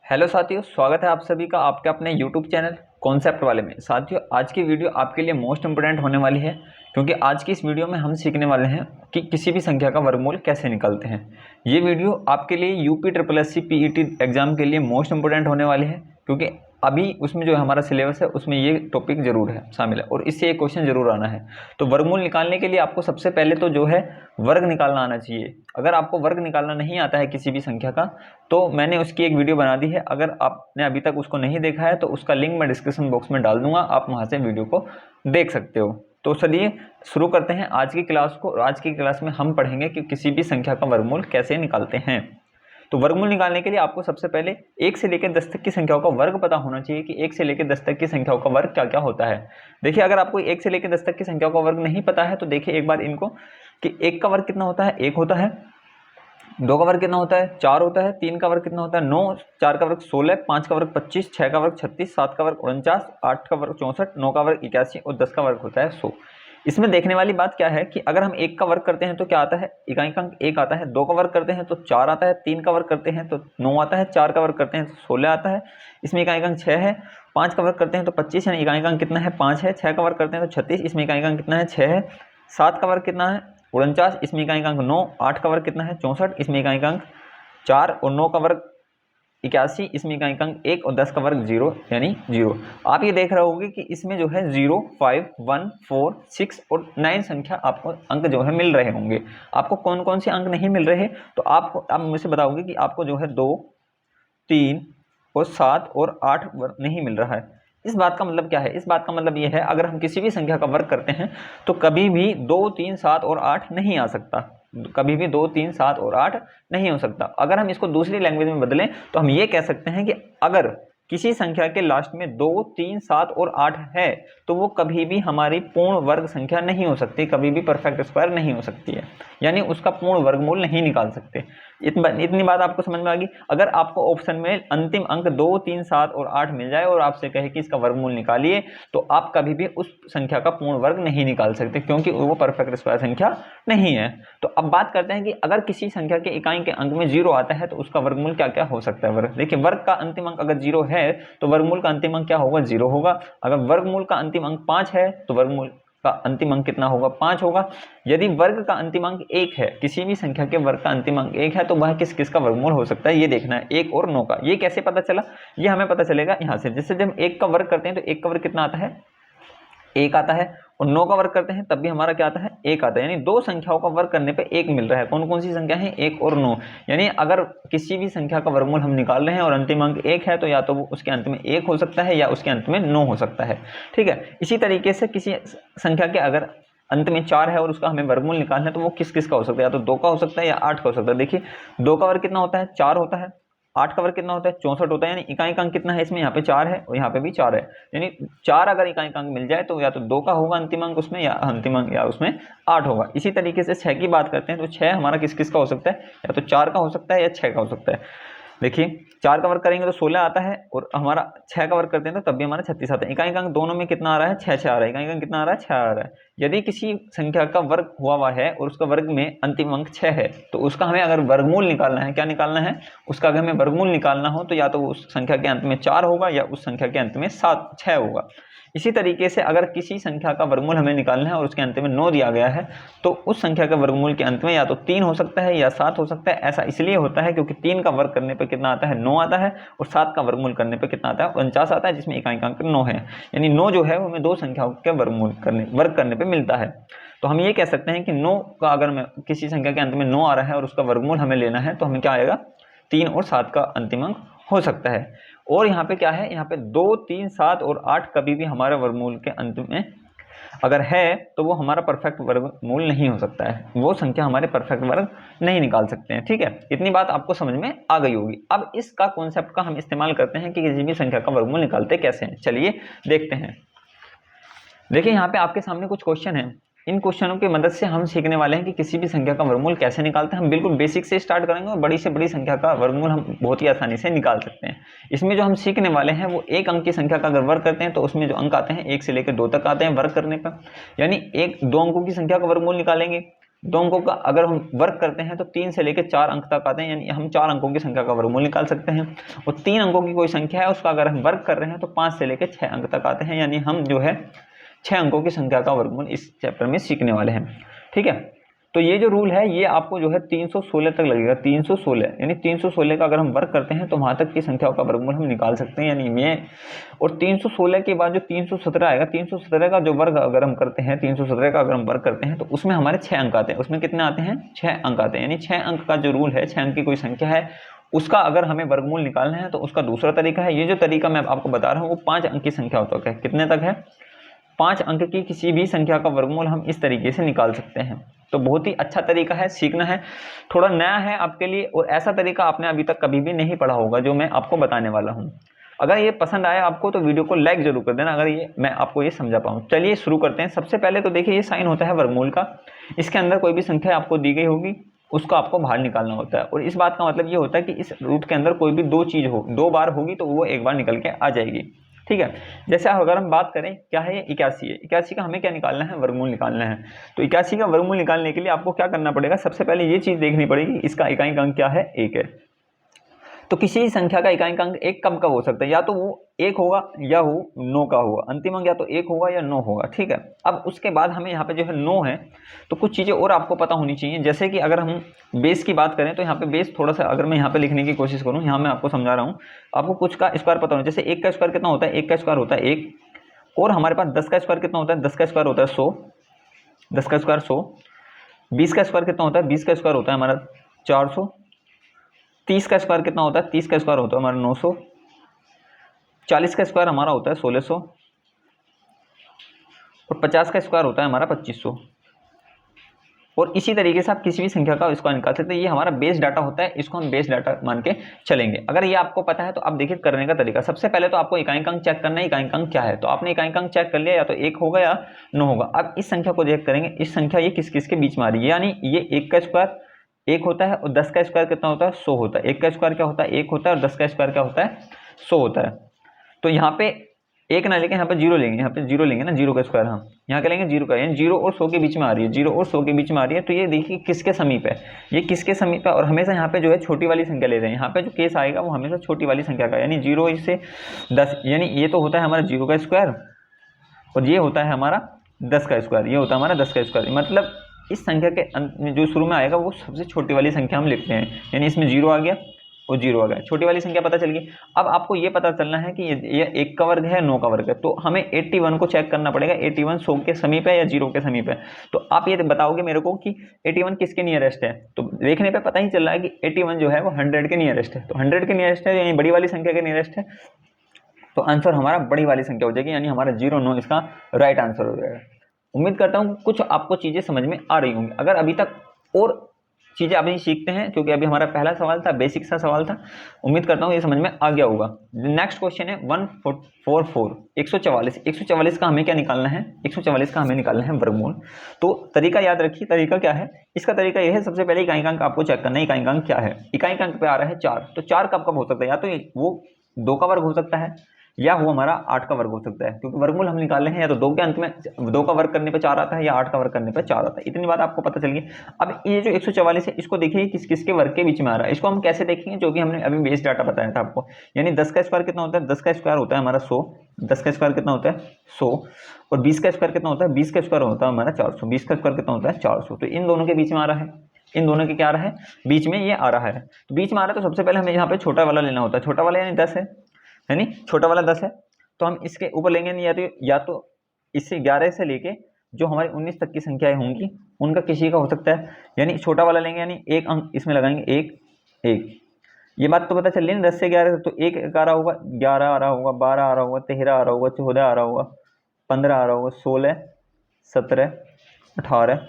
Hello साथियों, स्वागत है आप सभी का आपके अपने यूट्यूब चैनल कॉन्सेप्ट वाले में। साथियों, आज की वीडियो आपके लिए मोस्ट इंपोर्टेंट होने वाली है, क्योंकि आज की इस वीडियो में हम सीखने वाले हैं कि किसी भी संख्या का वर्गमूल कैसे निकालते हैं। ये वीडियो आपके लिए UP triple S C PET exam के लिए मोस्ट इंपोर्टेंट होने वाली है, क्योंकि अभी उसमें जो हमारा सिलेबस है उसमें ये टॉपिक जरूर है शामिल है और इससे एक क्वेश्चन जरूर आना है। तो वर्गमूल निकालने के लिए आपको सबसे पहले तो जो है वर्ग निकालना आना चाहिए। अगर आपको वर्ग निकालना नहीं आता है किसी भी संख्या का, तो मैंने उसकी एक वीडियो बना दी है। अगर आपने अभी तक उसको नहीं देखा है तो उसका लिंक मैं डिस्क्रिप्शन बॉक्स में डाल दूंगा, आप वहां से वीडियो को देख सकते हो। तो चलिए शुरू करते हैं आज की क्लास को। आज की क्लास में हम पढ़ेंगे कि किसी भी संख्या का वर्गमूल कैसे निकालते हैं। तो वर्गमूल निकालने के लिए आपको सबसे पहले 1 से लेकर 10 तक की संख्याओं का वर्ग पता होना चाहिए कि 1 से लेकर 10 तक की संख्याओं का वर्ग क्या क्या होता है। देखिए, अगर आपको 1 से लेकर 10 तक की संख्याओं का वर्ग नहीं पता है तो देखिए एक बार इनको कि 1 का वर्ग कितना होता है, 1 होता है। 2 का वर्ग कितना होता है, 4 होता है। 3 का वर्ग कितना होता है, 9। 4 का वर्ग 16। 5 का वर्ग 25। 6 का वर्ग 36। 7 का वर्ग 49। 8 का वर्ग 64। 9 का वर्ग 81 और 10 का वर्ग होता है 100। इसमें देखने वाली बात क्या है कि अगर हम 1 का वर्ग करते हैं तो क्या आता है, इकाई का अंक 1 आता है। 2 का वर्ग करते हैं तो 4 आता है। 3 का वर्ग करते हैं तो 9 आता है। 4 का वर्ग करते हैं तो 16 आता है, इसमें इकाई का अंक 6 है। 5 का वर्ग करते हैं तो 25 है, इकाई का अंक कितना है, 5 है। 6 का वर्ग करते हैं तो 36, इसमें इकाई का अंक कितना है, 6 है। 7 का वर्ग कितना है, 49, इसमें इकाई का अंक 9। 8 का वर्ग कितना है, 64, इसमें इकाई का अंक 4 और 9 का वर्ग 81, इसमें इकाई का अंक 1 और 10 का वर्ग 0 यानी 0। आप ये देख रहे होंगे कि इसमें जो है 0, 5, 1, 4, 6 और 9 संख्या आपको अंक जो है मिल रहे होंगे। आपको कौन कौन से अंक नहीं मिल रहे तो आप मुझे बताओगे कि आपको जो है 2, 3 और 7 और 8 वर्ग नहीं मिल रहा है। इस बात का मतलब क्या है, इस बात का मतलब ये है अगर हम किसी भी संख्या का वर्ग करते हैं तो कभी भी 2, 3, 7 और 8 नहीं आ सकता। कभी भी 2, 3, 7 और 8 नहीं हो सकता। अगर हम इसको दूसरी लैंग्वेज में बदलें तो हम ये कह सकते हैं कि अगर किसी संख्या के लास्ट में 2, 3, 7 और 8 है तो वो कभी भी हमारी पूर्ण वर्ग संख्या नहीं हो सकती, कभी भी परफेक्ट स्क्वायर नहीं हो सकती है, यानी उसका पूर्ण वर्गमूल नहीं निकाल सकते। इतनी बात आपको समझ में आ गई। अगर आपको ऑप्शन में अंतिम अंक 2, 3, 7 और 8 मिल जाए और आपसे कहे कि इसका वर्गमूल निकालिए, तो आप कभी भी उस संख्या का पूर्ण वर्ग नहीं निकाल सकते, क्योंकि वो परफेक्ट स्क्वायर संख्या नहीं है। तो अब बात करते हैं कि अगर किसी संख्या के इकाई के अंक में 0 आता है तो उसका वर्गमूल क्या क्या हो सकता है। वर्ग देखिए, वर्ग का अंतिम अंक अगर 0 है तो वर्गमूल का अंतिम अंक क्या होगा, 0 होगा। अगर वर्गमूल का अंतिम अंक 5 है तो वर्गमूल का अंतिम अंक कितना होगा, 5 होगा। यदि वर्ग का अंतिम अंक 1 है, किसी भी संख्या के वर्ग का अंतिम अंक 1 है, तो वह किस किस का वर्गमूल हो सकता है ये देखना है, 1 और 9 का। ये कैसे पता चला, ये हमें पता चलेगा यहां से। जैसे जब 1 का वर्ग करते हैं तो 1 का वर्ग कितना आता है, 1 आता है, और 9 का वर्ग करते हैं तब भी हमारा क्या आता है, 1 आता है। यानी दो संख्याओं का वर्ग करने पे 1 मिल रहा है। कौन कौन सी संख्या है, 1 और 9। यानी अगर किसी भी संख्या का वर्गमूल हम निकाल रहे हैं और अंतिम अंक 1 है तो या तो वो उसके अंत में 1 हो सकता है या उसके अंत में 9 हो सकता है। ठीक है, इसी तरीके से किसी संख्या के अगर अंत में 4 है और उसका हमें वर्गमूल निकालना है तो वो किस किस का हो सकता है, या तो 2 का हो सकता है या 8 का हो सकता है। देखिए, 2 का वर्ग कितना होता है, 4 होता है। 8 का वर्ग कितना होता है, 64 होता है। यानी इकाई का अंक कितना है इसमें, यहाँ पे 4 है और यहाँ पे भी 4 है। यानी 4 अगर इकाई का अंक मिल जाए तो या तो 2 का होगा अंतिम अंक उसमें, या अंतिम अंक या उसमें 8 होगा। इसी तरीके से 6 की बात करते हैं तो 6 हमारा किस किस का हो सकता है, या तो 4 का हो सकता है या 6 का हो सकता है। देखिए, 4 का वर्ग करेंगे तो 16 आता है और हमारा 6 का वर्ग करते हैं तो तब भी हमारा 36 आता है। इकाई का अंक दोनों में कितना आ रहा है, 6 6 आ रहा है। इकाई का अंक कितना आ रहा है, 6 आ रहा है। यदि किसी संख्या का वर्ग हुआ है और उसका वर्ग में अंतिम अंक 6 है तो उसका हमें अगर वर्गमूल निकालना है, क्या निकालना है, उसका अगर हमें वर्गमूल निकालना हो तो या तो उस संख्या के अंत में 4 होगा या उस संख्या के अंत में 6 होगा। इसी तरीके से अगर किसी संख्या का वर्गमूल हमें निकालना है और उसके अंत में 9 दिया गया है तो उस संख्या के वर्गमूल के अंत में या तो 3 हो सकता है या 7 हो सकता है। ऐसा इसलिए होता है क्योंकि 3 का वर्ग करने पर कितना आता है, 9 आता है, और 7 का वर्गमूल करने पर कितना आता है, 49 आता है, जिसमें इकाई का अंक 9 है। यानी 9 जो है वो हमें दो संख्याओं के वर्ग करने पर मिलता है। तो हम ये कह सकते हैं कि 9 का अगर मैं किसी संख्या के अंत में 9 आ रहा है और उसका वर्गमूल हमें लेना है तो हमें क्या आएगा, 3 और 7 का अंतिम अंक हो सकता है। और यहाँ पे क्या है, यहाँ पे 2, 3, 7 और 8 कभी भी हमारे वर्गमूल के अंत में अगर है तो वो हमारा परफेक्ट वर्गमूल नहीं हो सकता है, वो संख्या हमारे परफेक्ट वर्ग नहीं निकाल सकते हैं। ठीक है, इतनी बात आपको समझ में आ गई होगी। अब इसका कॉन्सेप्ट का हम इस्तेमाल करते हैं कि किसी भी संख्या का वर्गमूल निकालते कैसे हैं। चलिए देखते हैं। देखिए, यहाँ पे आपके सामने कुछ क्वेश्चन है। इन क्वेश्चनों की मदद से हम सीखने वाले हैं कि किसी भी संख्या का वर्गमूल कैसे निकालते हैं। हम बिल्कुल बेसिक से स्टार्ट करेंगे और बड़ी से बड़ी संख्या का वर्गमूल हम बहुत ही आसानी से निकाल सकते हैं। इसमें जो हम सीखने वाले हैं वो एक अंक की संख्या का अगर वर्ग करते हैं तो उसमें जो अंक आते हैं 1 से लेकर 2 तक आते हैं वर्ग करने पर। यानी 2 अंकों की संख्या का वर्गमूल निकालेंगे 2 अंकों का अगर हम वर्क करते हैं तो 3 से लेकर 4 अंक तक आते हैं, यानी हम 4 अंकों की संख्या का वर्गमूल निकाल सकते हैं। और 3 अंकों की कोई संख्या है उसका अगर हम वर्क कर रहे हैं तो 5 से लेकर 6 अंक तक आते हैं, यानी हम जो है 6 अंकों की संख्या का वर्गमूल इस चैप्टर में सीखने वाले हैं। ठीक है, तो ये जो रूल है ये आपको जो है 316 तक लगेगा। 316 यानी 316 का अगर हम वर्क करते हैं तो वहां तक की संख्याओं का वर्गमूल हम निकाल सकते हैं, यानी मैं। और 316 के बाद जो 317 आएगा, 317 का जो वर्ग अगर हम करते हैं, 317 का अगर हम वर्क करते हैं तो उसमें हमारे 6 अंक आते हैं। उसमें कितने आते हैं? 6 अंक आते हैं, यानी 6 अंक का जो रूल है, 6 अंक की कोई संख्या है उसका अगर हमें वर्गमूल निकालना है तो उसका दूसरा तरीका है। ये जो तरीका मैं आपको बता रहा हूँ वो 5 अंक की संख्या तक है। कितने तक है? 5 अंक की किसी भी संख्या का वर्गमूल हम इस तरीके से निकाल सकते हैं। तो बहुत ही अच्छा तरीका है, सीखना है, थोड़ा नया है आपके लिए, और ऐसा तरीका आपने अभी तक कभी भी नहीं पढ़ा होगा जो मैं आपको बताने वाला हूँ। अगर ये पसंद आया आपको तो वीडियो को लाइक जरूर कर देना, अगर ये मैं आपको ये समझा पाऊँ। चलिए शुरू करते हैं। सबसे पहले तो देखिए ये साइन होता है वर्गमूल का, इसके अंदर कोई भी संख्या आपको दी गई होगी उसको आपको बाहर निकालना होता है। और इस बात का मतलब ये होता है कि इस रूट के अंदर कोई भी 2 चीज हो, 2 बार होगी तो वो एक बार निकल के आ जाएगी। ठीक है, जैसे अगर हम बात करें क्या है, ये 81 है। 81 का हमें क्या निकालना है? वर्गमूल निकालना है। तो 81 का वर्गमूल निकालने के लिए आपको क्या करना पड़ेगा? सबसे पहले ये चीज देखनी पड़ेगी, इसका इकाई अंक क्या है? 1 है। तो किसी संख्या का इकाई अंक 1 कब कब हो सकता है? या तो वो 1 होगा या वो 9 का होगा। अंतिम अंक या तो 1 होगा या 9 होगा। ठीक है, अब उसके बाद हमें यहाँ पे जो है 9 है तो कुछ चीज़ें और आपको पता होनी चाहिए। जैसे कि अगर हम बेस की बात करें तो यहाँ पे बेस थोड़ा सा अगर मैं यहाँ पे लिखने की कोशिश करूँ, यहाँ मैं आपको समझा रहा हूँ, आपको कुछ का स्क्वायर पता होना। जैसे 1 का स्क्वायर कितना होता है? 1 का स्क्वायर होता है 1। और हमारे पास 10 का स्क्वायर कितना होता है? 10 का स्क्वायर होता है 100। 10 का स्क्वायर 100। 20 का स्क्वायर कितना होता है? 20 का स्क्वायर होता है हमारा 400। 30 का स्क्वायर कितना होता है? 30 का स्क्वायर होता है हमारा 900। 40 का स्क्वायर हमारा होता है 1600। और 50 का स्क्वायर होता है हमारा 2500। और इसी तरीके से आप किसी भी संख्या का स्क्वायर निकाल सकते हैं। ये हमारा बेस डाटा होता है, इसको हम बेस डाटा मान के चलेंगे। अगर ये आपको पता है तो आप देखिए करने का तरीका। सबसे पहले तो आपको इकाई अंक चेक करना है, इकाई अंक क्या है। तो आपने इकाई अंक चेक कर लिया, या तो 1 होगा या 9 होगा। अब इस संख्या को चेक करेंगे, इस संख्या ये किस किस के बीच में आ रही है। यानी ये 1 का स्क्वायर 1 होता है और 10 का स्क्वायर कितना होता है? 100 होता है। 1 का स्क्वायर क्या होता है? 1 होता है। और 10 का स्क्वायर क्या होता है? 100 होता है। तो यहाँ पे 1 ना लेके यहाँ पे 0 लेंगे, यहाँ पे 0 लेंगे ना, 0 का स्क्वायर। हम यहाँ क्या लेंगे? 0 का, यानी 0 और 100 के बीच में आ रही है। 0 और 100 के बीच में आ रही है, तो ये देखिए किसके समीप है, ये किसके समीप है। और हमेशा यहाँ पे जो है छोटी वाली संख्या ले रहे हैं। यहाँ पे जो केस आएगा वो हमेशा छोटी वाली संख्या का, यानी 0 से 10, यानी ये तो होता है हमारा 0 का स्क्वायर और ये होता है हमारा 10 का स्क्वायर, ये होता है हमारा 10 का स्क्वायर। मतलब इस संख्या के अंत में जो शुरू में आएगा वो सबसे छोटी वाली संख्या हम लिखते हैं, यानी इसमें 0 आ गया और 0 आ गया, छोटी वाली संख्या पता चल गई। अब आपको ये पता चलना है कि ये 1 का वर्ग है, 9 का वर्ग है। तो हमें 81 को चेक करना पड़ेगा, 81 100 के समीप है या 0 के समीप है। तो आप ये बताओगे मेरे को कि 81 किसके नियरेस्ट है। तो देखने पे पता ही चल रहा है कि 81 जो है वो 100 के नियरेस्ट है। तो 100 के नियरेस्ट है, यानी बड़ी वाली संख्या के नियरेस्ट है। तो आंसर हमारा बड़ी वाली संख्या हो जाएगी, यानी हमारा 0 9 इसका राइट आंसर हो जाएगा। उम्मीद करता हूँ कुछ आपको चीज़ें समझ में आ रही होंगी। अगर अभी तक और चीज़ें अभी सीखते हैं, क्योंकि अभी हमारा पहला सवाल था, बेसिक सा सवाल था, उम्मीद करता हूँ ये समझ में आ गया होगा। नेक्स्ट क्वेश्चन है 144 144 144 का हमें क्या निकालना है? 144 का हमें निकालना है वर्गमूल। तो तरीका याद रखिए, तरीका क्या है इसका? तरीका यह है, सबसे पहले इकाई अंक आपको चेक करना है। इकाई अंक क्या है? इकाई अंक पे आ रहा है 4। तो 4 कब कब हो सकता है? या तो वो 2 का वर्ग हो सकता है या वो हमारा 8 का वर्ग हो सकता है, क्योंकि वर्गमूल हम निकाल रहे हैं। या तो 2 के अंत में 2 का वर्ग करने पे 4 आता है या 8 का वर्ग करने पे 4 आता है। इतनी बात आपको पता चल गई। अब ये जो 144 है इसको देखिए किस किस के वर्ग के बीच में आ रहा है। इसको हम कैसे देखेंगे? जो कि हमने अभी बेस डाटा बताया था आपको, यानी 10 का स्क्वायर कितना होता है? 10 का स्क्वायर होता है हमारा 100। 10 का स्क्वायर कितना होता है? 100। और 20 का स्क्वायर कितना होता है? 20 का स्क्वायर होता है हमारा 400। 20 का स्क्वायर कितना होता है? 400। तो इन दोनों के बीच में आ रहा है, इन दोनों के क्या आ रहा है? बीच में ये आ रहा है। तो बीच में आ रहा है तो सबसे पहले हमें यहाँ पे छोटा वाला लेना होता है। छोटा वाला यानी 10 है, यानी छोटा वाला 10 है। तो हम इसके ऊपर लेंगे नहीं, या तो इससे 11 से लेके जो हमारी 19 तक की संख्याएं होंगी उनका किसी का हो सकता है, यानी छोटा वाला लेंगे, यानी एक अंक इसमें लगाएंगे, 1 1। ये बात तो पता चल रही है ना, 10 से 11 तो 1 आ रहा होगा, 11 आ रहा होगा, 12 आ रहा होगा, 13 आ रहा होगा, 14 आ रहा होगा, 15 आ रहा होगा, 16 17 18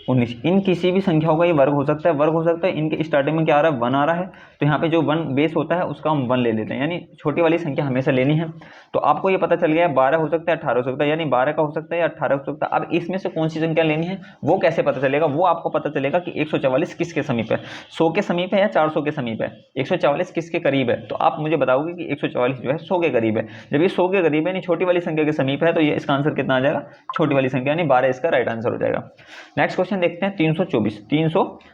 19। इन किसी भी संख्याओं का ये वर्ग हो सकता है, वर्ग हो सकता है। इनके स्टार्टिंग में क्या आ रहा है? 1 आ रहा है, तो यहाँ पे जो 1 बेस होता है उसका हम 1 ले लेते हैं, यानी छोटी वाली संख्या हमेशा लेनी है। तो आपको ये पता चल गया है 12 हो सकता है, 18 हो सकता है, यानी 12 का हो सकता है या 18 हो सकता है। अब इसमें से कौन सी संख्या लेनी है वो कैसे पता चलेगा? वो आपको पता चलेगा कि 144 किसके समीप है, 100 के समीप है या 400 के समीप है। 144 किसके करीब है? तो आप मुझे बताओगे कि 144 जो है 100 के करीब है। जब ये 100 के करीब है यानी छोटी वाली संख्या के समीप है, तो ये इसका आंसर कितना आ जाएगा? छोटी वाली संख्या, यानी 12 इसका राइट आंसर हो जाएगा। नेक्स्ट क्वेश्चन क्वेश्चन देखते हैं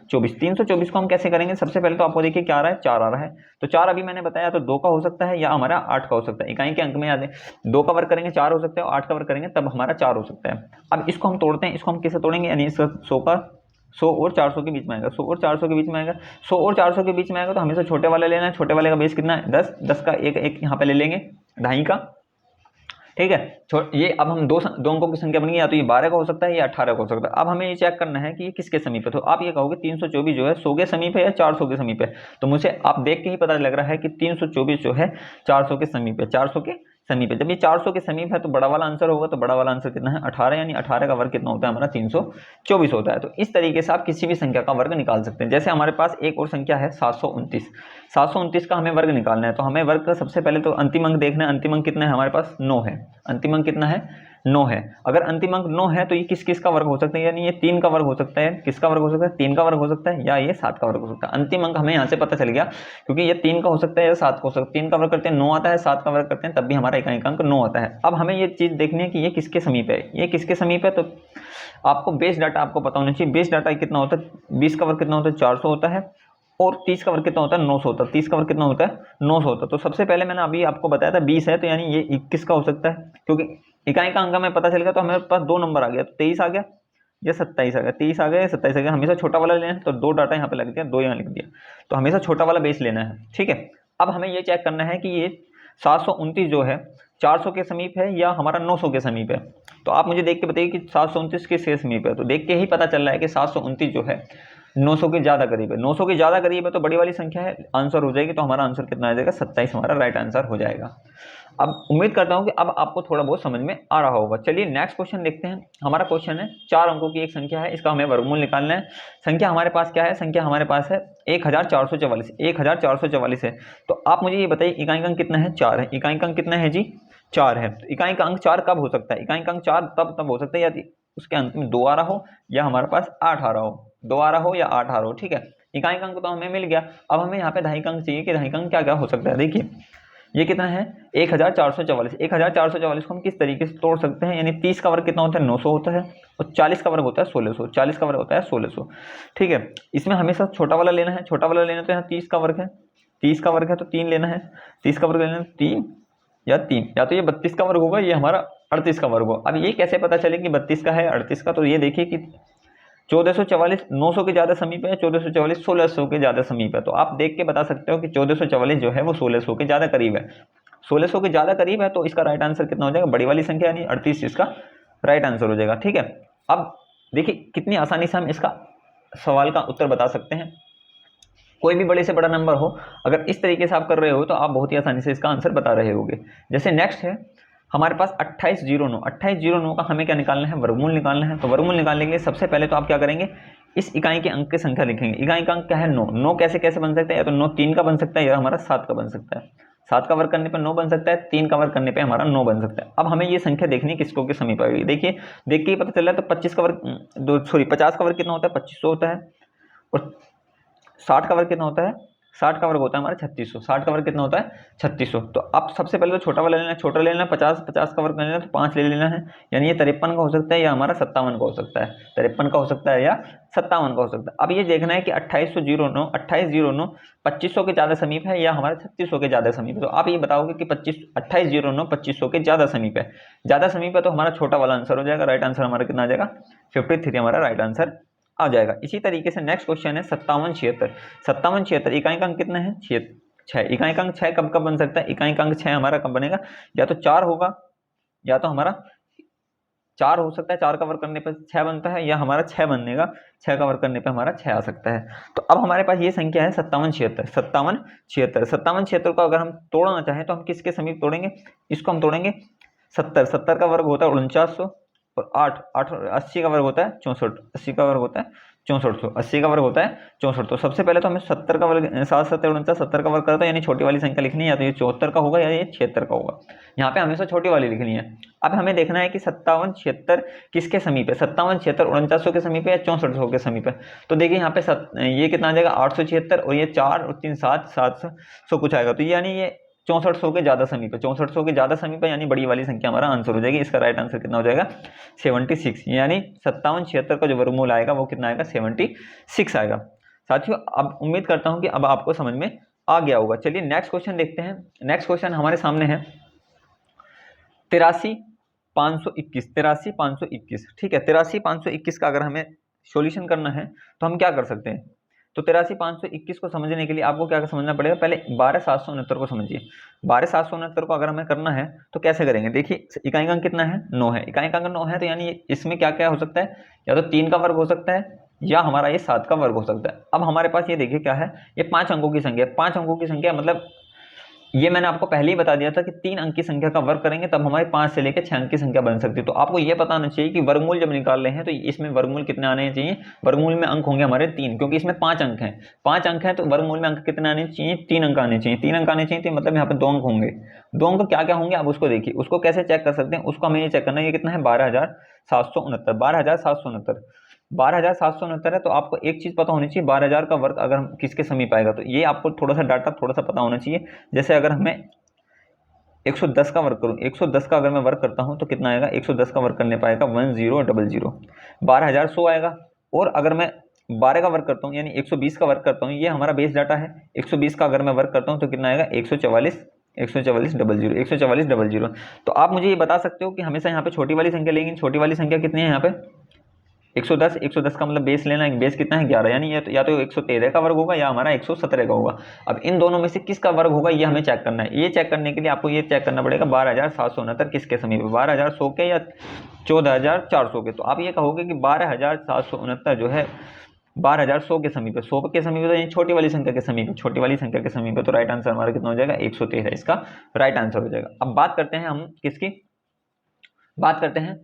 324 को हम कैसे करेंगे। सबसे पहले तो आपको देखिए क्या आ रहा है, 4 आ रहा है। तो 4 अभी मैंने बताया तो 2 का हो सकता है या हमारा 8 का हो सकता है। इकाई के अंक में याद है 2 का वर्ग करेंगे 4 हो सकता है और 8 का वर्ग करेंगे तब हमारा 4 हो सकता है। अब इसको हम तोड़ते हैं, इसको हम कैसे तोड़ेंगे, यानी इसका 100 और 400 के बीच में आएगा, 100 और 400 के बीच में आएगा, 100 और 400 के बीच में आएगा तो हमेशा छोटे वाला लेना है। छोटे वाले का बेस कितना है 10, 10 का एक यहाँ पे ले लेंगे, ढाई का, ठीक है। ये अब हम दो अंकों की संख्या बनेगी, या तो ये 12 का हो सकता है या 18 का हो सकता है। अब हमें ये चेक करना है कि ये किसके समीप है। तो आप ये कहोगे 324 जो है 100 के समीप है या 400 के समीप है। तो मुझे आप देख के ही पता लग रहा है कि 324 जो है 400 के समीप है, 400 के समीप है। जब ये 400 के समीप है तो बड़ा वाला आंसर होगा। तो बड़ा वाला आंसर कितना है 18, यानी 18 का वर्ग कितना होता है हमारा 324 होता है। तो इस तरीके से आप किसी भी संख्या का वर्ग निकाल सकते हैं। जैसे हमारे पास एक और संख्या है 729 का हमें वर्ग निकालना है। तो हमें वर्ग का सबसे पहले तो अंतिम अंक देखना है। अंतिम अंक कितना है हमारे पास 9 है। अंतिम अंक कितना है 9 है। अगर अंतिम अंक 9 है तो ये किस किस का वर्ग हो सकता है, यानी ये 3 का वर्ग हो सकता है। किसका वर्ग हो सकता है 3 का वर्ग हो सकता है या ये 7 का वर्ग हो सकता है। अंतिम अंक हमें यहाँ से पता चल गया क्योंकि ये 3 का हो सकता है या 7 का हो सकता है। 3 का वर्ग करते हैं 9 आता है, 7 का वर्ग करते हैं तब भी हमारा इकाई अंक 9 आता है। अब हमें ये चीज देखनी है कि ये किसके समीप है, ये किसके समीप है। तो आपको बेस डाटा आपको पता होना चाहिए। बेस डाटा कितना होता है, 20 का वर्ग कितना होता है 400 होता है और 30 का वर्ग कितना होता है 900 होता है। 30 का वर्ग कितना होता है 900 होता है। तो सबसे पहले मैंने अभी आपको बताया था 20 है, तो यानी ये 21 का हो सकता है क्योंकि इकाई का अंक हमें पता चल गया। तो हमारे पास 2 नंबर आ गया, तो 23 आ गया या 27 आ गया, 23 आ गया या 27 आ गया। हमेशा छोटा वाला लेना है, तो 2 डाटा यहाँ पे लग दिया, 2 यहाँ लिख दिया, तो हमेशा छोटा वाला बेस लेना है, ठीक है। अब हमें ये चेक करना है कि ये 729 जो है 400 के समीप है या हमारा 900 के समीप है। तो आप मुझे देख के बताइए कि 729 किसके समीप है। तो देख के ही पता चल रहा है कि 729 जो है 900 के ज्यादा करीब है। 900 के ज्यादा करीब है तो बड़ी वाली संख्या है, आंसर हो जाएगी। तो हमारा आंसर कितना आ जाएगा 27 हमारा राइट आंसर हो जाएगा। अब उम्मीद करता हूं कि अब आपको थोड़ा बहुत समझ में आ रहा होगा। चलिए नेक्स्ट क्वेश्चन देखते हैं। हमारा क्वेश्चन है 4 अंकों की एक संख्या है, इसका हमें वर्गमूल निकालना है। संख्या हमारे पास क्या है, संख्या हमारे पास है 1444 है। तो आप मुझे ये बताइए इकाई अंक कितना है 4 है। इकाई अंक कितना है जी 4 है। तो इकाई का अंक 4 कब हो सकता है, इकाई का अंक 4 तब हो सकता है यदि उसके अंत में 2 आ रहा हो या हमारे पास 8 आ रहा हो, 2 आ रहा हो या 8 आ रहा हो, ठीक है। इकाई अंक तो हमें मिल गया। अब हमें यहाँ पे दहाई अंक चाहिए कि दहाई अंक क्या क्या हो सकता है। देखिए ये कितना है 1444। 1444 को हम किस तरीके से तोड़ सकते हैं, यानी 30 का वर्ग कितना होता है 900 होता है और 40 का वर्ग होता है 1600। 40 का वर्ग होता है 1600, ठीक है। इसमें हमेशा छोटा वाला लेना है। छोटा वाला लेना तो यहाँ 30 का वर्ग है, 30 का वर्ग है तो 3 लेना है। 30 का वर्ग लेना है 3 या तो ये 32 का वर्ग होगा, ये हमारा 38 का वर्ग होगा। अब ये कैसे पता चले कि 32 का है 38 का। तो ये देखिए कि 1444 900 के ज्यादा समीप है, 1444 1600 के ज्यादा समीप है। तो आप देख के बता सकते हो कि 1444 जो है वो 1600 के ज्यादा करीब है। 1600 के ज्यादा करीब है तो इसका राइट आंसर कितना हो जाएगा, बड़ी वाली संख्या यानी 38 इसका राइट आंसर हो जाएगा, ठीक है। अब देखिए कितनी आसानी से हम इसका सवाल का उत्तर बता सकते हैं। कोई भी बड़े से बड़ा नंबर हो, अगर इस तरीके से आप कर रहे हो तो आप बहुत ही आसानी से इसका आंसर बता रहे होगे। जैसे नेक्स्ट है हमारे पास 2809 का हमें क्या निकालना है, वर्गमूल निकालना है। तो वर्गमूल निकालने के लिए सबसे पहले तो आप क्या करेंगे, इस इकाई के अंक की संख्या लिखेंगे। इकाई का अंक क्या है 9। 9 कैसे कैसे बन सकता है, या तो 9 3 का बन सकता है या हमारा 7 का बन सकता है। 7 का वर्ग करने पर 9 बन सकता है, 3 का वर्ग करने पर हमारा 9 बन सकता है। अब हमें ये संख्या देखनी है किसको के समीप आएगी। देखिए देख के ही पता चल रहा है। तो 50 का वर्ग 50 का वर्ग कितना होता है 2500 होता है और 60 का वर्ग कितना होता है 60 का वर्ग होता है हमारा 3600। 60 का वर्ग कितना होता है 3600। तो आप सबसे पहले तो छोटा वाला लेना है, छोटा ले लेना है। 50 का वर्ग लेना है तो 5 ले लेना है, यानी ये 53 का हो सकता है या हमारा 57 का हो सकता है। 53 का हो सकता है या 57 का हो सकता है। अब ये देखना है कि 2809 2500 के ज़्यादा समीप है या हमारा 3600 के ज़्यादा समीप है। तो आप ये बताओगे कि 2809 2500 के ज़्यादा समीप है। ज़्यादा समीप है तो हमारा छोटा वाला आंसर हो जाएगा। राइट आंसर हमारा कितना आ जाएगा 53 हमारा राइट आंसर आ जाएगा। इसी तरीके से नेक्स्ट क्वेश्चन है 5776 इकाई का अंक कितना है 6। इकाई का अंक 6 कब कब बन सकता है, इकाई का अंक 6 हमारा कब बनेगा, या तो 4 होगा या तो हमारा 4 हो सकता है, 4 का वर्ग करने पर 6 बनता है, या हमारा 6 बनेगा, 6 का वर्ग करने पर हमारा 6 आ सकता है। तो अब हमारे पास ये संख्या है 5776 को अगर हम तोड़ना चाहें तो हम किसके समीप तोड़ेंगे, इसको हम तोड़ेंगे 70 का वर्ग होता है 4900 और 80 का वर्ग होता है 64। 80 का वर्ग होता है 6400, 80 का वर्ग होता है 64। तो सबसे पहले तो हमें 70 का वर्ग 7 7 49 70 का वर्ग करता है, यानी छोटी वाली संख्या लिखनी है, या तो ये 74 का होगा या ये 76 का होगा। यहाँ पे हमेशा छोटी वाली लिखनी है। अब हमें देखना है कि 5776 किसके समीप है, 5776 4900 के समीप है या 6400 के समीप है। तो देखिए यहाँ पे ये कितना आ जाएगा 876 और ये 4 और 3 7 700 कुछ आएगा। तो यानी ये 6400 के ज़्यादा समीप है, 6400 के ज़्यादा समीप है, यानी बड़ी वाली संख्या हमारा आंसर हो जाएगी। इसका राइट आंसर कितना हो जाएगा 76, यानी 5776 का जो वर्गमूल आएगा वो कितना आएगा 76 आएगा। साथियों अब उम्मीद करता हूँ कि अब आपको समझ में आ गया होगा। चलिए नेक्स्ट क्वेश्चन देखते हैं। नेक्स्ट क्वेश्चन हमारे सामने है 83,521, ठीक है। 83,521 का अगर हमें सॉल्यूशन करना है तो हम क्या कर सकते हैं। तो 83,521 को समझने के लिए आपको क्या समझना पड़ेगा, पहले 12,769 को समझिए। 12,769 को अगर हमें करना है तो कैसे करेंगे, देखिए इकाई अंक कितना है 9 है, इकाई अंक 9 है, तो यानी इसमें क्या क्या हो सकता है, या तो 3 का वर्ग हो सकता है या हमारा ये 7 का वर्ग हो सकता है। अब हमारे पास ये देखिए क्या है, ये 5 अंकों की संख्या है। 5 अंकों की संख्या मतलब ये मैंने आपको पहले ही बता दिया था कि 3 अंक की संख्या का वर्ग करेंगे तब हमारे 5 से लेकर 6 अंक की संख्या बन सकती है। तो आपको ये पता होना चाहिए कि वर्गमूल जब निकाल रहे हैं तो इसमें वर्गमूल कितने आने चाहिए, वर्गमूल में अंक होंगे हमारे 3, क्योंकि इसमें 5 अंक हैं। 5 अंक हैं तो वर्गमूल में अंक कितने आने चाहिए, 3 अंक आने चाहिए। 3 अंक आने चाहिए तो मतलब यहाँ पे 2 अंक होंगे। 2 अंक क्या क्या होंगे आप उसको देखिए, उसको कैसे चेक कर सकते हैं, उसको हमें ये चेक करना है। ये कितना है 12,769, 12,769, 12,769 है। तो आपको एक चीज पता होनी चाहिए, 12,000 का वर्ग अगर हम किसके समीप आएगा, तो ये आपको थोड़ा सा डाटा थोड़ा सा पता होना चाहिए। जैसे अगर हमें 110 का वर्ग करूँ, 110 का अगर मैं वर्ग करता हूँ तो कितना आएगा, 110 का वर्ग करने पाएगा 1000, 12,100 आएगा। और अगर मैं 12 का वर्ग करता हूँ यानी 120 का वर्ग करता हूँ, ये हमारा बेस डाटा है। 120 का अगर मैं वर्ग करता हूँ तो कितना आएगा 144, 144,000। तो आप मुझे ये बता सकते हो कि हमेशा यहाँ पे छोटी वाली संख्या लेंगे। छोटी वाली संख्या कितनी है यहाँ पे 110, 110 का मतलब बेस लेना है, बेस कितना है 11, यानी या तो 113 का वर्ग होगा या हमारा 117 का होगा। अब इन दोनों में से किसका वर्ग होगा ये हमें चेक करना है। ये चेक करने के लिए आपको ये चेक करना पड़ेगा 12,769 किसके समीप है, 12,100 के या 14,400 के। तो आप ये कहोगे कि 12,769 जो है 12,100 के समीप है, 100 के समीप है, तो ये छोटी वाली संख्या के समीप है, छोटी वाली संख्या के समीप है। तो राइट आंसर हमारा कितना हो जाएगा 113, इसका राइट आंसर हो जाएगा। अब बात करते हैं हम किसकी, बात करते हैं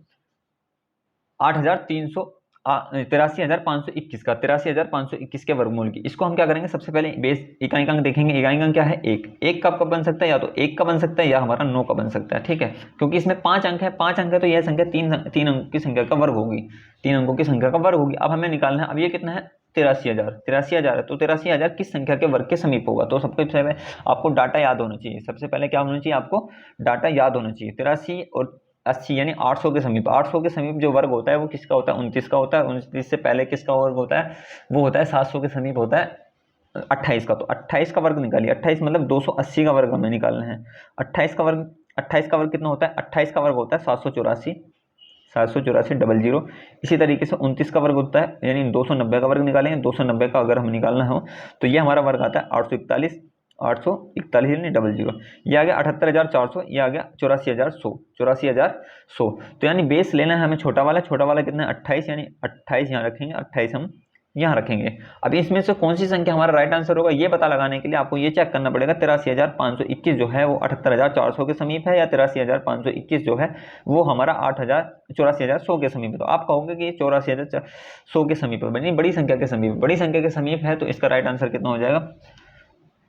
83,521 का, 83,521 के वर्गमूल की। इसको हम क्या करेंगे, सबसे पहले बेस इकाई अंक देखेंगे। इकाई अंक क्या है 1, 1 कब कब बन सकता है, या तो 1 का बन सकता है या हमारा 9 का बन सकता है, ठीक है। क्योंकि इसमें 5 अंक है, 5 अंक है तो यह संख्या 3 अंक की संख्या का वर्ग होगी, 3 अंकों की संख्या का वर्ग होगी। अब हमें निकालना है, अब ये कितना है 83,000 है, तो 83,000 किस संख्या के वर्ग के समीप होगा। तो सबसे पहले आपको डाटा याद होना चाहिए, सबसे पहले क्या होना चाहिए, आपको डाटा याद होना चाहिए। 83 और 80 यानी 800 के समीप, 800 के समीप जो वर्ग होता है वो किसका होता है 29 का होता है। 29 से पहले किसका वर्ग होता है, वो होता है 700 के समीप होता है 28 का। तो 28 का वर्ग निकालिए, 28 मतलब 280 का वर्ग हमें निकालना है। 28 का वर्ग कितना होता है, 28 का वर्ग होता है 784, 784,000। इसी तरीके से 29 का वर्ग होता है यानी 290 का वर्ग निकालेंगे। 290 का अगर हमें निकालना हो तो ये हमारा वर्ग आता है 841, 841 यानी 00। ये आ गया 78,400, ये आ गया 84,100। तो यानी बेस लेना है हमें छोटा वाला कितना है 28, यानी 28 यहाँ रखेंगे, 28 हम यहाँ रखेंगे। अब इसमें से कौन सी संख्या हमारा राइट आंसर होगा ये पता लगाने के लिए आपको ये चेक करना पड़ेगा 83,521 जो है वो 78,400 के समीप है, या 83,521 जो है वो हमारा 84,100 के समीप है। तो आप कहोगे कि 84,100 के समीप है, यानी बड़ी संख्या के समीप, बड़ी संख्या के समीप है, तो इसका राइट आंसर कितना हो जाएगा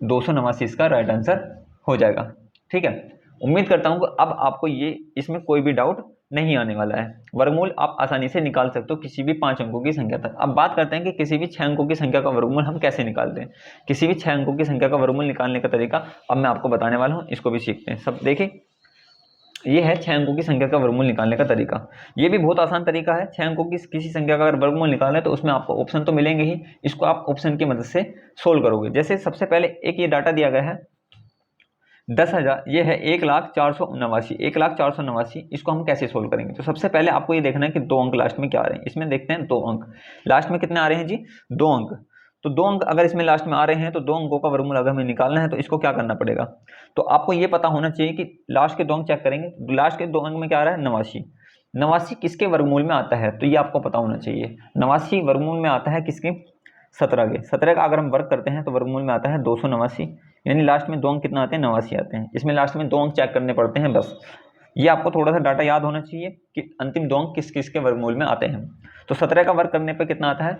289, इसका राइट आंसर हो जाएगा, ठीक है। उम्मीद करता हूं कि अब आपको ये इसमें कोई भी डाउट नहीं आने वाला है। वर्गमूल आप आसानी से निकाल सकते हो किसी भी 5 अंकों की संख्या तक। अब बात करते हैं कि किसी भी 6 अंकों की संख्या का वर्गमूल हम कैसे निकालते हैं। किसी भी 6 अंकों की संख्या का वर्गमूल निकालने का तरीका अब मैं आपको बताने वाला हूँ, इसको भी सीखते हैं। सब देखिए, ये है 6 अंकों की संख्या का वर्गमूल निकालने का तरीका। ये भी बहुत आसान तरीका है। 6 अंकों की किसी संख्या का अगर वर्गमूल निकालना है तो उसमें आपको ऑप्शन तो मिलेंगे ही, इसको आप ऑप्शन की मदद से सोल्व करोगे। जैसे सबसे पहले एक ये डाटा दिया गया है 10,000, ये है 1,04,89, 1,04,89, इसको हम कैसे सोल्व करेंगे। तो सबसे पहले आपको ये देखना है कि 2 अंक लास्ट में क्या आ रहे हैं। इसमें देखते हैं 2 अंक लास्ट में कितने आ रहे हैं जी, 2 अंक। तो 2 अंक अगर इसमें लास्ट में आ रहे हैं तो 2 अंकों का वर्गमूल अगर हमें निकालना है तो इसको क्या करना पड़ेगा। तो आपको ये पता होना चाहिए कि लास्ट के 2 अंक चेक करेंगे, लास्ट के 2 अंक में क्या आ रहा है 89, 89 किसके वर्गमूल में आता है, तो ये आपको पता होना चाहिए। 89 वर्गमूल में आता है किसके, 17 के। 17 का अगर हम वर्ग करते हैं तो वर्गमूल में आता है 289, यानी लास्ट में 2 अंक कितना आते हैं 89 आते हैं। इसमें लास्ट में 2 अंक चेक करने पड़ते हैं बस। ये आपको थोड़ा सा डाटा याद होना चाहिए कि अंतिम 2 अंक किस किस के वर्गमूल में आते हैं। तो 17 का वर्ग करने पर कितना आता है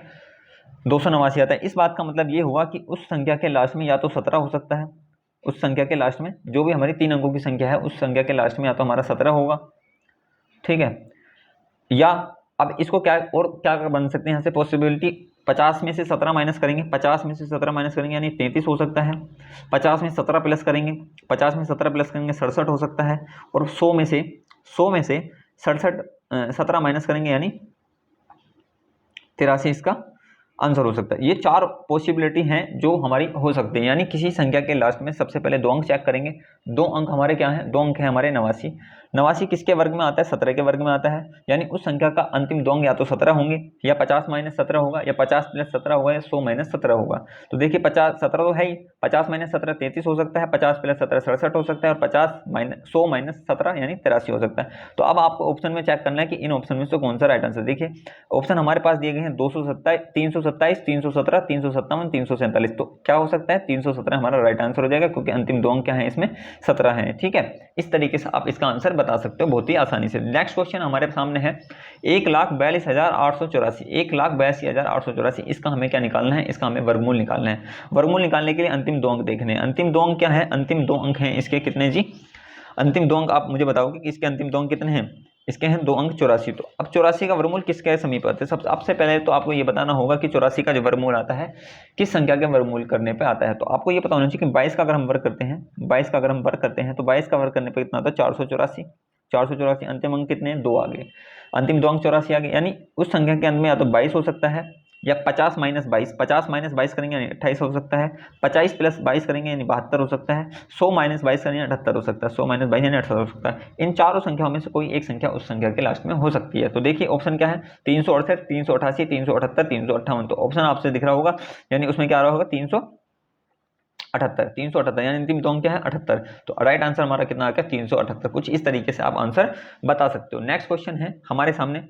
289 आता है। इस बात का मतलब ये हुआ कि उस संख्या के लास्ट में या तो 17 हो सकता है, उस संख्या के लास्ट में जो भी हमारी 3 अंकों की संख्या है उस संख्या के लास्ट में या तो हमारा 17 होगा, ठीक है। या अब इसको क्या और क्या बन सकते हैं यहाँ से पॉसिबिलिटी 50 में से 17 माइनस करेंगे, 50 में से 17 माइनस करेंगे यानी 33 हो सकता है। 50 में 17 प्लस करेंगे, 50 में 17 प्लस करेंगे 67 हो सकता है। और 100 में से 67 17 माइनस करेंगे यानी 83 इसका आंसर हो सकता है। ये 4 पॉसिबिलिटी हैं जो हमारी हो सकती है। यानी किसी संख्या के लास्ट में सबसे पहले 2 अंक चेक करेंगे। 2 अंक हमारे क्या हैं? 2 अंक है हमारे 89। 89 किसके वर्ग में आता है? 17 के वर्ग में आता है। यानी उस संख्या का अंतिम 2 अंक या तो 17 होंगे, या 50 माइनस 17 होगा, या 50 प्लस 17 होगा, या 100 माइनस 17 होगा। तो देखिए 17 तो है ही, 50 माइनस 17 33 हो सकता है, 50 प्लस 17 67 हो सकता है, और 100 माइनस 17 यानी 83 हो सकता है। तो अब आपको ऑप्शन में चेक करना है कि इन ऑप्शन में से कौन सा राइट आंसर। देखिए ऑप्शन हमारे पास दिए गए हैं 227, 327, 317, 357, 347। तो क्या हो सकता है? 317 हमारा राइट आंसर हो जाएगा, क्योंकि अंतिम 2 अंक क्या है इसमें? 17 है। ठीक है, इस तरीके से आप इसका आंसर बता सकते हो बहुत ही आसानी से। नेक्स्ट क्वेश्चन हमारे सामने है 1,42,884, 1,82,884। इसका हमें क्या निकालना है? इसका हमें वर्गमूल निकालना है। वर्गमूल निकालने के लिए अंतिम 2 अंक देखने हैं। अंतिम 2 अंक क्या है? अंतिम 2 अंक हैं इसके कितने जी? अंतिम 2 अंक आप मुझे बताओगे कि इसके अंतिम 2 अंक कितने हैं? इसके हैं 2 अंक 84। तो अब 84 का वर्गमूल किसके समीप आता है? सबसे पहले तो आपको ये बताना होगा कि 84 का जो वर्गमूल आता है किस संख्या के वर्गमूल करने पे आता है। तो आपको ये पता होना चाहिए कि 22 का अगर हम वर्ग करते हैं, 22 का अगर हम वर्ग करते हैं तो 22 का वर्ग करने पे कितना आता है? 484। 484 अंतिम अंक कितने हैं? 2 आ गए। अंतिम 2 अंक 84 आ गए। यानी उस संख्या के अंत में या तो 22 हो सकता है, या 50 माइनस 22, 50 माइनस 22 करेंगे यानी 28 हो सकता है, 50 प्लस 22 करेंगे यानी 72 हो सकता है, 100 माइनस 22 करेंगे 78 हो सकता है, 100 माइनस 22 यानी 78 हो सकता है। इन चारों संख्याओं में से कोई एक संख्या उस संख्या के लास्ट में हो सकती है। तो देखिए ऑप्शन क्या है? 368, 388, 378, 358। तो ऑप्शन आपसे दिख रहा होगा, यानी उसमें क्या आ रहा होगा? 378 यानी अंतिम 2 अंक क्या है? 78। तो राइट आंसर हमारा कितना आ गया? 378। कुछ इस तरीके से आप आंसर बता सकते हो। नेक्स्ट क्वेश्चन है हमारे सामने।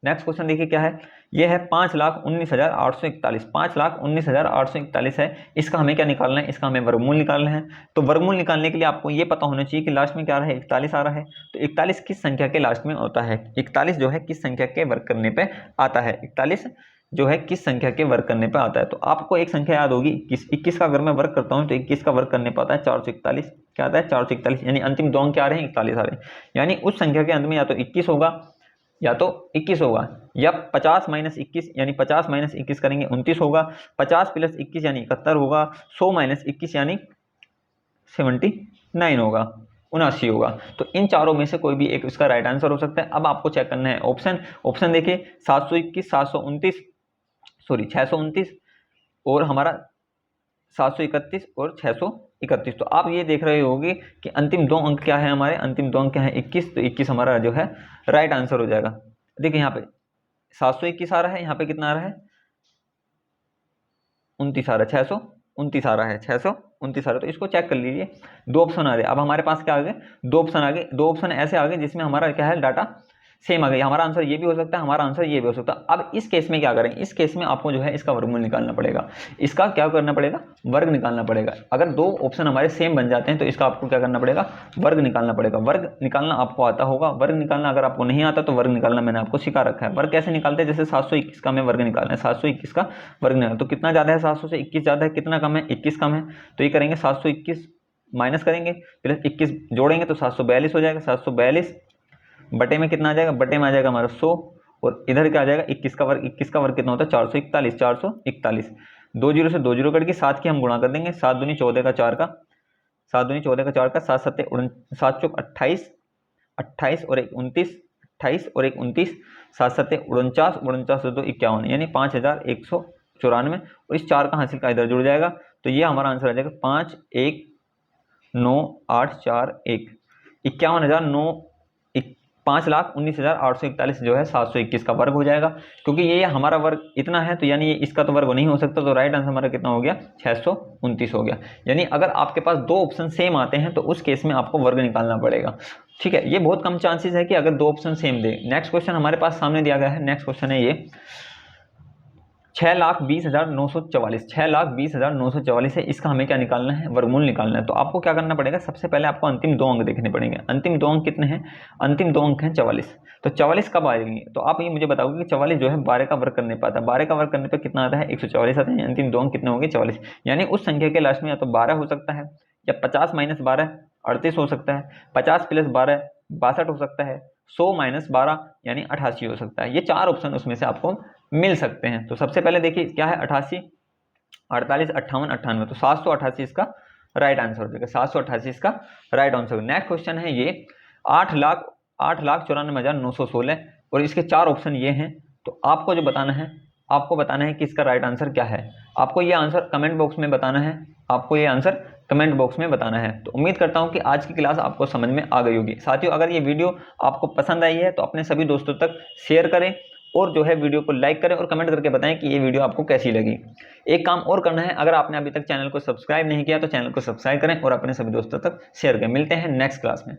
नेक्स्ट क्वेश्चन देखिए क्या है? यह है 5,19,841, 5,19,841 है। इसका हमें क्या निकालना है? इसका हमें वर्गमूल निकालना है। तो वर्गमूल निकालने के लिए आपको ये पता होना चाहिए कि लास्ट में क्या रहा है? 41 आ रहा है। तो 41 किस संख्या के लास्ट में होता है? 41 जो है किस संख्या के वर्ग करने पे आता है? 41 जो है किस संख्या के वर्ग करने पे आता है? तो आपको एक संख्या याद होगी 21 का अगर मैं वर्ग करता हूं तो 21 का वर्ग करने पे आता है 441। क्या आता है? 441। यानी अंतिम 2 अंक क्या आ रहे हैं? 41 आ रहे हैं। यानी उस संख्या के अंत में या तो 21 होगा, या तो 21 होगा, या 50 माइनस 21 यानी 50 माइनस 21 करेंगे 29 होगा, 50 प्लस 21 यानी 71 होगा, 100 माइनस 21 यानी 79 होगा, 79 होगा। तो इन चारों में से कोई भी एक इसका राइट आंसर हो सकता है। अब आपको चेक करना है ऑप्शन देखिए 721, 729, सॉरी 629, और हमारा 731 और 631। तो आप ये देख रहे होंगे कि अंतिम 2 अंक क्या है हमारे? अंतिम 2 अंक क्या है? 21। तो 21 हमारा जो है राइट आंसर हो जाएगा। देखिए यहाँ पे 721 आ रहा है, यहाँ पे कितना आ रहा है? 29 आ रहा है, 629 आ रहा है, 629 आ रहा है। तो इसको चेक कर लीजिए। 2 ऑप्शन आ रहे हैं। अब हमारे पास क्या आ गए? 2 ऑप्शन आ गए। 2 ऑप्शन ऐसे आ गए जिसमें हमारा क्या है? डाटा सेम आ गई। हमारा आंसर ये भी हो सकता है, हमारा आंसर ये भी हो सकता है। अब इस केस में क्या करें? इस केस में आपको जो है इसका वर्गमूल निकालना पड़ेगा। इसका क्या करना पड़ेगा? वर्ग निकालना पड़ेगा। अगर 2 ऑप्शन हमारे सेम बन जाते हैं तो इसका आपको क्या करना पड़ेगा? वर्ग निकालना पड़ेगा। वर्ग निकालना आपको आता होगा। वर्ग निकालना अगर आपको नहीं आता तो वर्ग निकालना मैंने आपको सिखा रखा है। वर्ग कैसे निकालते हैं? जैसे 721 का हमें वर्ग निकालना है, 721 का वर्ग निकालना। तो कितना ज्यादा है? 700 से 21 ज्यादा है, कितना कम है? 21 कम है। तो ये करेंगे 721 माइनस करेंगे, प्लस 21 जोड़ेंगे तो 742 हो जाएगा। 742 बटे में कितना आ जाएगा? बटे में आ जाएगा हमारा 100, और इधर क्या आ जाएगा? 21 का वर्ग। 21 का वर्ग कितना होता है? 441, 441। 2 जीरो से 2 जीरो कट के 7 की हम गुणा कर देंगे। 7 दूनी 14 का 4 का, 7 दूनी 14 का 4 का, 7 सत्ते 7 चौक 28, 28 और 1 29, 28 और 1 29, 7 सत्ते 49, 49 से 2 51, यानी 5194। और इस 4 का हासिल का इधर जुड़ जाएगा। तो ये हमारा आंसर आ जाएगा 5,19,841, 5,19,841 जो है 721 का वर्ग हो जाएगा। क्योंकि ये हमारा वर्ग इतना है तो यानी ये इसका तो वर्ग नहीं हो सकता। तो राइट आंसर हमारा कितना हो गया? 629 हो गया। यानी अगर आपके पास 2 ऑप्शन सेम आते हैं तो उस केस में आपको वर्ग निकालना पड़ेगा। ठीक है, ये बहुत कम चांसेस है कि अगर 2 ऑप्शन सेम दे। नेक्स्ट क्वेश्चन हमारे पास सामने दिया गया है। नेक्स्ट क्वेश्चन है ये 6,20,944, 6,20,944 है। इसका हमें क्या निकालना है? वर्गमूल निकालना है। तो आपको क्या करना पड़ेगा? सबसे पहले आपको अंतिम 2 अंक देखने पड़ेंगे। अंतिम 2 अंक कितने हैं? अंतिम 2 अंक हैं 44। तो 44 कब आएंगे? तो आप ये मुझे बताओगे कि 44 जो है 12 का वर्ग करने पर आता है। 12 का वर्ग करने पर कितना आता है? 144 आता है। अंतिम 2 अंक कितने होंगे? 44। यानी उस संख्या के लास्ट में या तो 12 हो सकता है, या 50 माइनस 12 38 हो सकता है, 50 प्लस 12 62 हो सकता है, 100 माइनस 12 यानी 88 हो सकता है। ये 4 ऑप्शन उसमें से आपको मिल सकते हैं। तो सबसे पहले देखिए क्या है 88, 48, 58, 98, तो 788 इसका राइट आंसर हो जाएगा। 788 इसका राइट आंसर। नेक्स्ट क्वेश्चन है ये 8,94,916 और इसके 4 ऑप्शन ये हैं। तो आपको जो बताना है, आपको बताना है कि इसका राइट आंसर क्या है। आपको ये आंसर कमेंट बॉक्स में बताना है, आपको ये आंसर कमेंट बॉक्स में बताना है। तो उम्मीद करता हूं कि आज की क्लास आपको समझ में आ गई होगी। साथियों, अगर ये वीडियो आपको पसंद आई है तो अपने सभी दोस्तों तक शेयर करें और जो है वीडियो को लाइक करें और कमेंट करके बताएं कि ये वीडियो आपको कैसी लगी। एक काम और करना है, अगर आपने अभी तक चैनल को सब्सक्राइब नहीं किया तो चैनल को सब्सक्राइब करें और अपने सभी दोस्तों तक शेयर करें। मिलते हैं नेक्स्ट क्लास में।